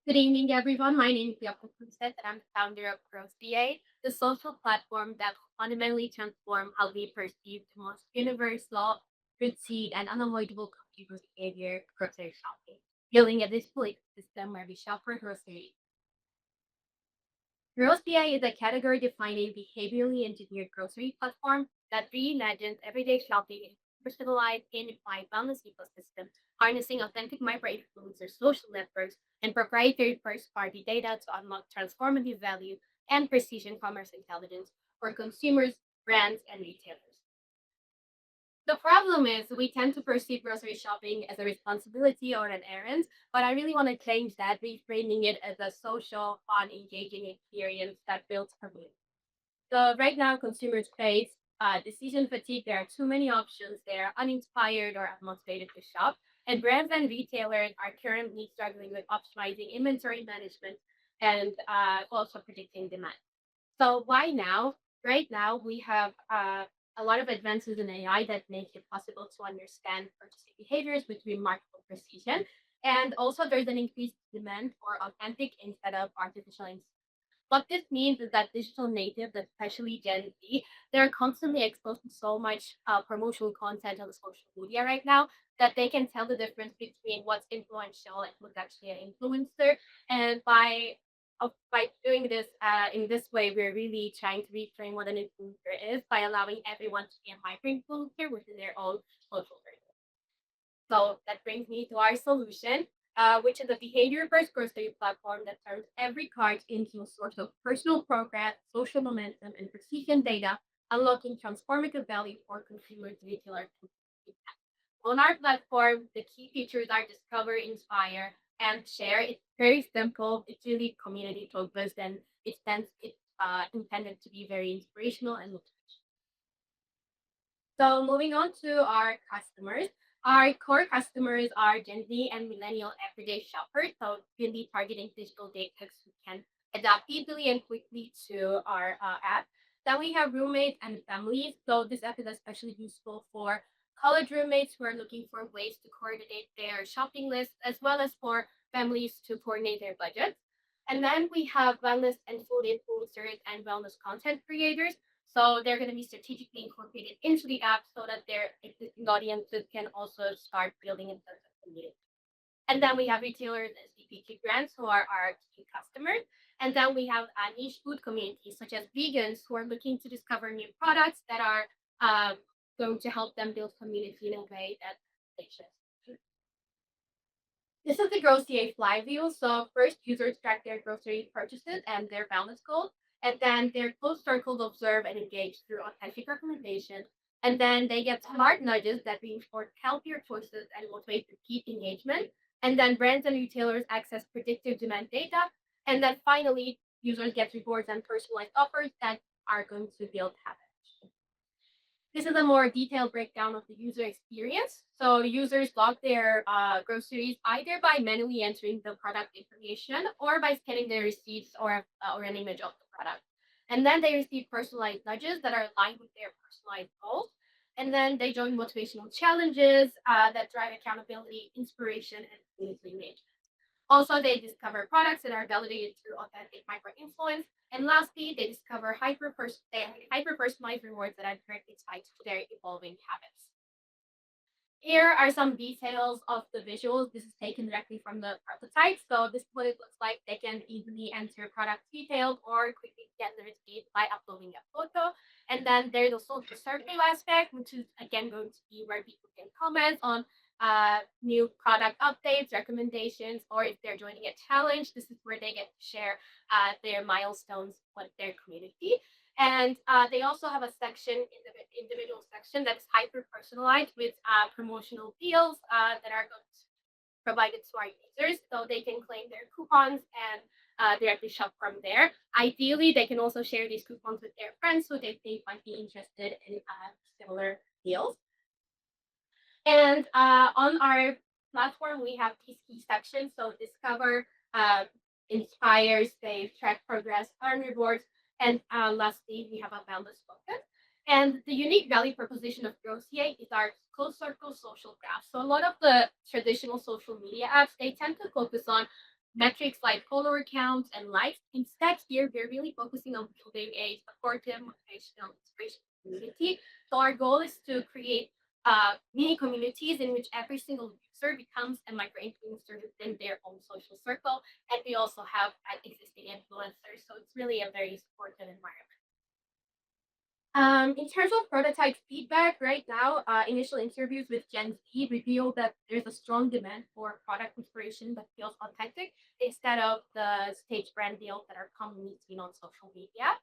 Good evening, everyone. My name is Yaprak, and I'm the founder of Growth.ca, the social platform that fundamentally transforms how we perceive the most universal, routine, and unavoidable consumer behavior, grocery shopping, building a digital ecosystem where we shop for groceries. Growth.ca is a category-defining, behaviorally engineered grocery platform that reimagines everyday shopping in a personalized, unified, wellness ecosystem, harnessing authentic micro-influencers, social networks, and proprietary first-party data to unlock transformative value and precision commerce intelligence for consumers, brands, and retailers. The problem is we tend to perceive grocery shopping as a responsibility or an errand, but I really want to change that, reframing it as a social, fun, engaging experience that builds community. So right now, consumers face decision fatigue. There are too many options. They're uninspired or unmotivated to shop. And brands and retailers are currently struggling with optimizing inventory management and also predicting demand. So why now? Right now, we have a lot of advances in AI that make it possible to understand purchasing behaviors with remarkable precision. And also, there's an increased demand for authentic instead of artificial insights. What this means is that digital natives, especially Gen Z, they're constantly exposed to so much promotional content on the social media right now that they can tell the difference between what's influential and what's actually an influencer. And by doing this in this way, we're really trying to reframe what an influencer is by allowing everyone to be a micro influencer within their own social circle. So that brings me to our solution, which is a behavior first grocery platform that turns every cart into a source of personal progress, social momentum, and precision data, unlocking transformative value for consumers, retailers, and impact. On our platform, the key features are discover, inspire, and share. It's very simple. It's really community focused, and it's intended to be very inspirational and motivational. So moving on to our customers. Our core customers are Gen Z and millennial everyday shoppers. So really targeting digital natives who can adapt easily and quickly to our app. Then we have roommates and families. So this app is especially useful for college roommates who are looking for ways to coordinate their shopping list, as well as for families to coordinate their budgets. And then we have wellness and food influencers and wellness content creators. So they're going to be strategically incorporated into the app so that their existing audiences can also start building a sense of community. And then we have retailers and CPG brands who are our key customers. And then we have niche food communities such as vegans who are looking to discover new products that are going to help them build community in a way that they should. This is the Grossier flywheel. So first, users track their grocery purchases and their wellness goals, and then their close circles observe and engage through authentic recommendations. And then they get smart nudges that reinforce healthier choices and motivate repeat engagement. And then brands and retailers access predictive demand data. And then finally, users get rewards and personalized offers that are going to build habits. This is a more detailed breakdown of the user experience. So users log their groceries either by manually entering the product information or by scanning their receipts or an image of the product. And then they receive personalized nudges that are aligned with their personalized goals. And then they join motivational challenges that drive accountability, inspiration, and community engagement. Also, they discover products that are validated through authentic micro-influence. And lastly, they discover hyper-personalized rewards that are directly tied to their evolving habits. Here are some details of the visuals. This is taken directly from the prototype. So this is what it looks like. They can easily enter product details or quickly get the receipt by uploading a photo. And then there's also the survey aspect, which is again going to be where people can comment on new product updates, recommendations, or if they're joining a challenge, this is where they get to share their milestones with their community. And they also have a individual section that's hyper personalized with promotional deals that are provided to our users so they can claim their coupons and directly shop from there. Ideally, they can also share these coupons with their friends so that they might be interested in similar deals. And on our platform, we have these key sections. So discover, inspire, save, track progress, earn rewards, and lastly, we have a wellness focus. And the unique value proposition of Grossier is our closed circle social graph. So a lot of the traditional social media apps, they tend to focus on metrics like follower counts and likes. Instead, here we're really focusing on building a supportive, motivational, inspirational community. So our goal is to create mini communities in which every single user becomes a micro influencer within their own social circle, and we also have an existing influencers. So it's really a very supportive environment. In terms of prototype feedback, right now, initial interviews with Gen Z reveal that there's a strong demand for product inspiration that feels authentic instead of the stage brand deals that are commonly seen on social media.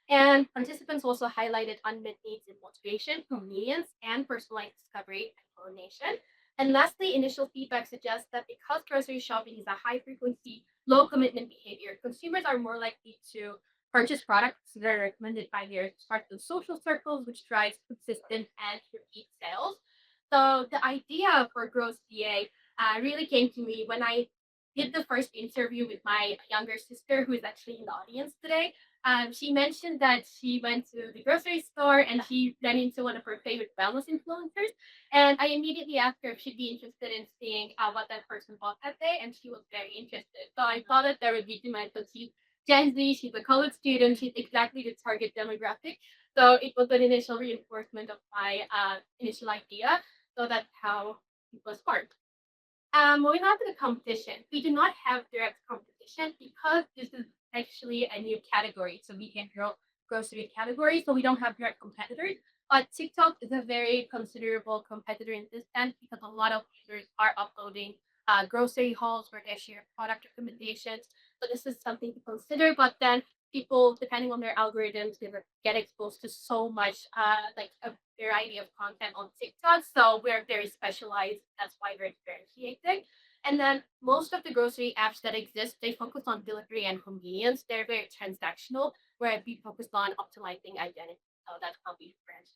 And participants also highlighted unmet needs in motivation, convenience, and personalized discovery and coordination. And lastly, initial feedback suggests that because grocery shopping is a high frequency, low commitment behavior, consumers are more likely to purchase products that are recommended by their part of social circles, which drives consistent and repeat sales. So the idea for Gross VA really came to me when I did the first interview with my younger sister, who is actually in the audience today. She mentioned that she went to the grocery store and she ran into one of her favorite wellness influencers. And I immediately asked her if she'd be interested in seeing what that person bought that day, and she was very interested. So I thought that there would be demand. So she's Gen Z, she's a college student, she's exactly the target demographic. So it was an initial reinforcement of my initial idea. So that's how it was formed. Moving on to the competition, we do not have direct competition because this is actually a new category. So behavioral grocery category. So we don't have direct competitors. But TikTok is a very considerable competitor in this sense because a lot of users are uploading grocery hauls where they share product recommendations. So this is something to consider. But then people, depending on their algorithms, they get exposed to so much, like a variety of content on TikTok. So we're very specialized. That's why we're differentiating. And then most of the grocery apps that exist, they focus on delivery and convenience. They're very transactional, where we focus on optimizing identity. So that's how we differentiate.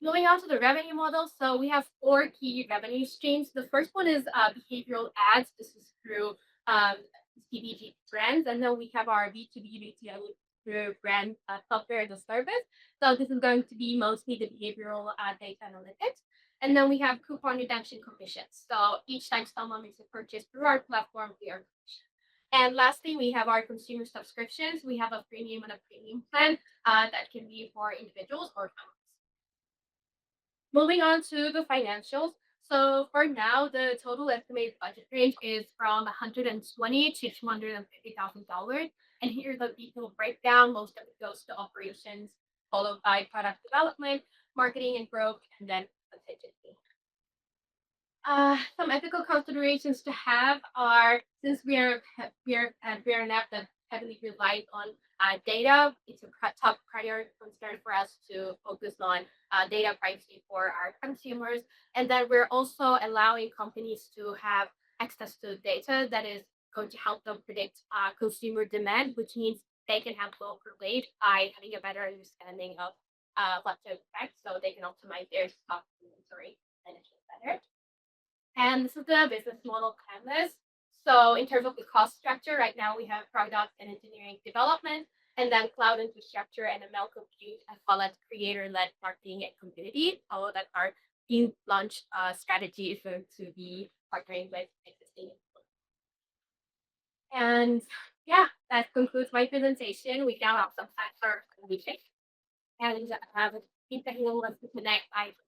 Moving on to the revenue model. So we have four key revenue streams. The first one is behavioral ads. This is through CBG brands. And then we have our B2B retail through brand software as a service. So this is going to be mostly the behavioral data analytics. And then we have coupon redemption commissions. So each time someone makes a purchase through our platform, we are commission. And lastly, we have our consumer subscriptions. We have a premium and a premium plan that can be for individuals or families. Moving on to the financials. So for now, the total estimated budget range is from 120 to $250,000. And here's the detailed breakdown. Most of it goes to operations, followed by product development, marketing and growth, and then contingency. Some ethical considerations to have are, since we're an app that heavily relies on data, it's a top priority concern for us to focus on data privacy for our consumers, and then we're also allowing companies to have access to data that is going to help them predict consumer demand, which means they can have local rate by having a better understanding of what to expect, so they can optimize their stock inventory management better. And this is the business model canvas. So in terms of the cost structure, right now we have product and engineering development, and then cloud infrastructure and ML compute, as well as creator-led marketing and community. All that are being launched strategies to be partnering with existing. And yeah, that concludes my presentation. We now have some time for meeting. And keep the heel list to connect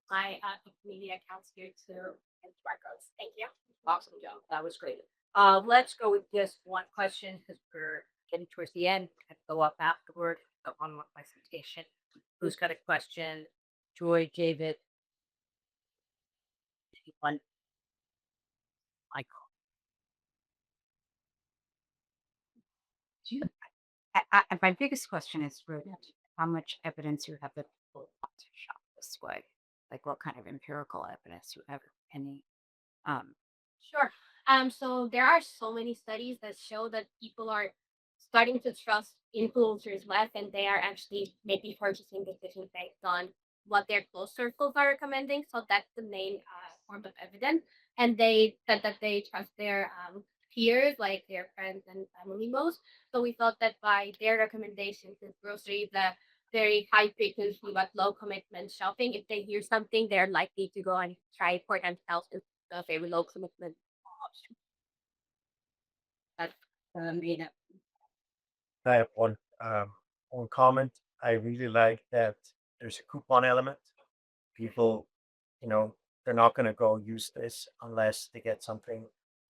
my media accounts here to our growth. Thank you. Awesome job. That was great. Let's go with just one question because we're getting towards the end. I go up afterward on my presentation. Who's got a question? Joy, David, anyone? Michael. Do you, my biggest question is really how much evidence you have that people want to shop this way? Like what kind of empirical evidence you have? Any? Um, Sure. So there are so many studies that show that people are starting to trust influencers less, and they are actually maybe purchasing decisions based on what their close circles are recommending. So that's the main form of evidence. And they said that they trust their peers, like their friends and family most. So we thought that by their recommendations in grocery, the very high frequency but low commitment shopping, if they hear something, they're likely to go and try it for themselves, a very low commitment option. made up. I have one comment. I really like that there's a coupon element. People, you know, they're not going to go use this unless they get something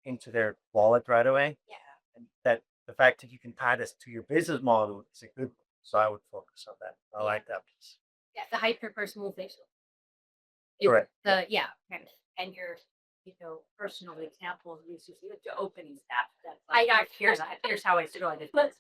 into their wallet right away. Yeah. And that the fact that you can tie this to your business model is a good one. So I would focus on that. I like that piece. Yeah, the hyper personalization. Correct. And your, personal example is just the opening step. That's I like, got- here's how I started this.